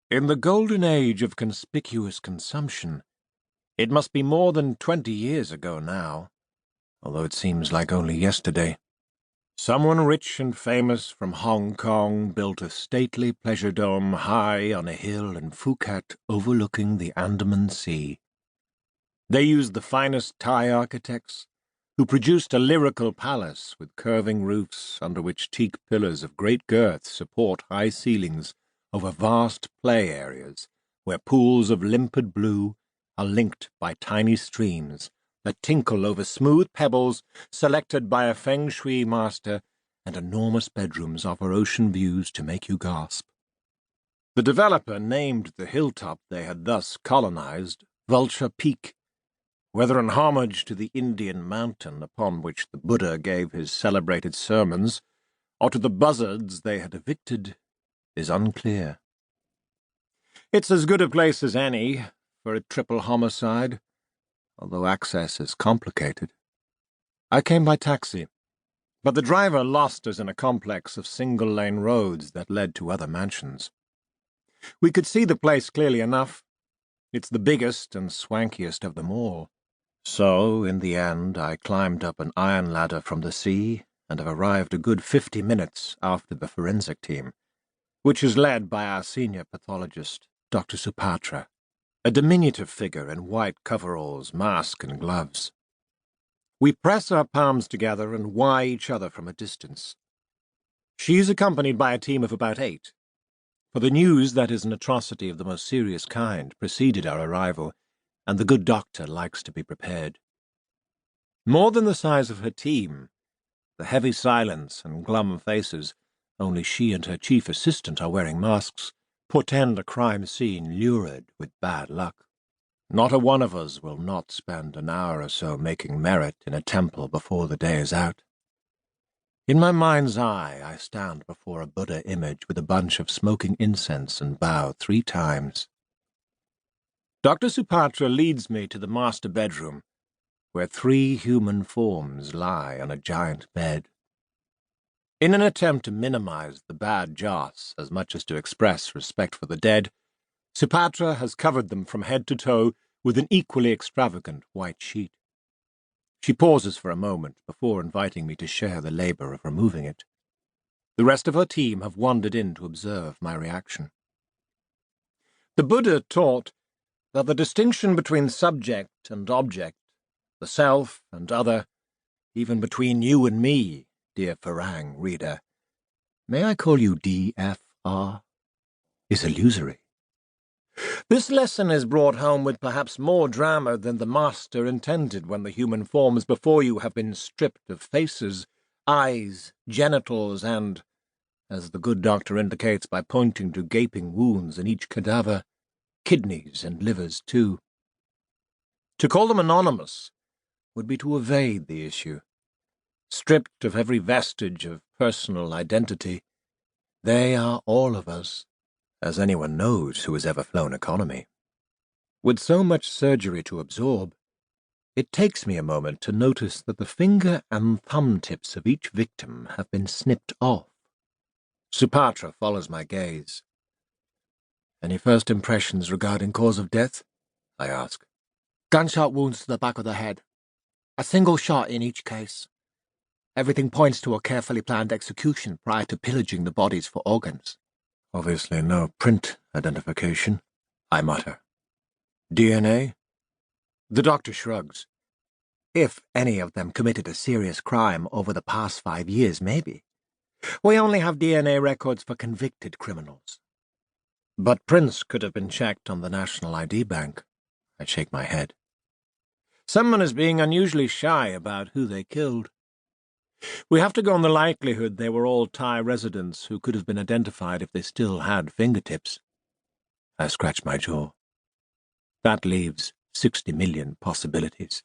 In the golden age of conspicuous consumption, it must be more than 20 years ago now, although it seems like only yesterday. Someone rich and famous from Hong Kong built a stately pleasure dome high on a hill in Phuket overlooking the Andaman Sea. They used the finest Thai architects, who produced a lyrical palace with curving roofs under which teak pillars of great girth support high ceilings over vast play areas where pools of limpid blue are linked by tiny streams that tinkle over smooth pebbles selected by a feng shui master, and enormous bedrooms offer ocean views to make you gasp. The developer named the hilltop they had thus colonized Vulture Peak, whether in homage to the Indian mountain upon which the Buddha gave his celebrated sermons, or to the buzzards they had evicted, is unclear. It's as good a place as any for a triple homicide, although access is complicated. I came by taxi, but the driver lost us in a complex of single-lane roads that led to other mansions. We could see the place clearly enough. It's the biggest and swankiest of them all. So, in the end, I climbed up an iron ladder from the sea and have arrived a good 50 minutes after the forensic team, which is led by our senior pathologist, Dr. Supatra, a diminutive figure in white coveralls, mask, and gloves. We press our palms together and why each other from a distance. She's accompanied by a team of about 8, for the news that is an atrocity of the most serious kind preceded our arrival, and the good doctor likes to be prepared. More than the size of her team, the heavy silence and glum faces, only she and her chief assistant are wearing masks, portend a crime scene lurid with bad luck. Not a one of us will not spend an hour or so making merit in a temple before the day is out. In my mind's eye, I stand before a Buddha image with a bunch of smoking incense and bow 3 times. Dr. Supatra leads me to the master bedroom, where 3 human forms lie on a giant bed. In an attempt to minimize the bad joss as much as to express respect for the dead, Supatra has covered them from head to toe with an equally extravagant white sheet. She pauses for a moment before inviting me to share the labor of removing it. The rest of her team have wandered in to observe my reaction. The Buddha taught that the distinction between subject and object, the self and other, even between you and me, dear Farang reader, may I call you DFR, is illusory. This lesson is brought home with perhaps more drama than the master intended when the human forms before you have been stripped of faces, eyes, genitals, and, as the good doctor indicates by pointing to gaping wounds in each cadaver, kidneys and livers too. To call them anonymous would be to evade the issue. Stripped of every vestige of personal identity, they are all of us, as anyone knows who has ever flown economy. With so much surgery to absorb, it takes me a moment to notice that the finger and thumb tips of each victim have been snipped off. Supatra follows my gaze. Any first impressions regarding cause of death? I ask. Gunshot wounds to the back of the head. A single shot in each case. Everything points to a carefully planned execution prior to pillaging the bodies for organs. Obviously no print identification, I mutter. DNA? The doctor shrugs. If any of them committed a serious crime over the past 5 years, maybe. We only have DNA records for convicted criminals. But prints could have been checked on the National ID Bank. I shake my head. Someone is being unusually shy about who they killed. We have to go on the likelihood they were all Thai residents who could have been identified if they still had fingertips. I scratch my jaw. That leaves 60 million possibilities.